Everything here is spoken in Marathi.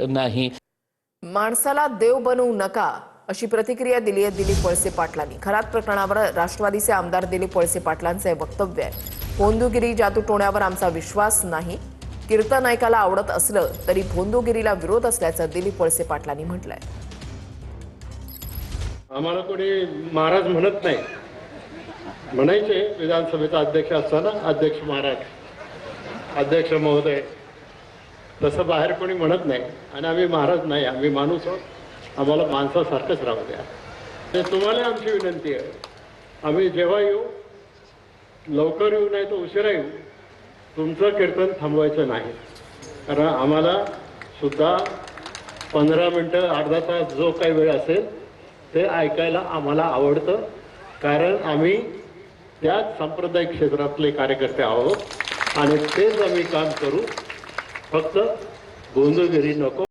नाही। माणसाला देव बनवू नका अशी प्रतिक्रिया दिली आहे दिलीप वळसे पाटलांनी। खरात प्रकरणावर राष्ट्रवादीचे आमदार दिलीप वळसे पाटलांचे वक्तव्य आहे। भोंदूगिरी जादूटोण्यावर आमचा विश्वास नाही। कीर्तन ऐकायला आवडत असलं तरी भोंदूगिरीला विरोध असल्याचं दिलीप वळसे पाटलांनी म्हटलंय। आम्हाला कोणी महाराज म्हणत नाही, म्हणायचे विधानसभेचा अध्यक्ष असताना अध्यक्ष महाराज, अध्यक्ष महोदय, तसं बाहेर कोणी म्हणत नाही। आणि आम्ही महाराज नाही, आम्ही माणूस आहोत, आम्हाला माणसासारखंच राहू द्या। ते तुम्हाला आमची विनंती आहे, आम्ही जेव्हा येऊ, लवकर येऊ नाही तर उशिरा येऊ, तुमचं कीर्तन थांबवायचं नाही। कारण आम्हाला सुद्धा 15 मिनटं अर्धा तास जो काही वेळ असेल ते ऐकायला आम्हाला आवडतं, कारण आम्ही त्याच सांप्रदायिक क्षेत्रातले कार्यकर्ते आहोत आणि तेच आम्ही काम करू। फक्त गोंधळगिरी नको।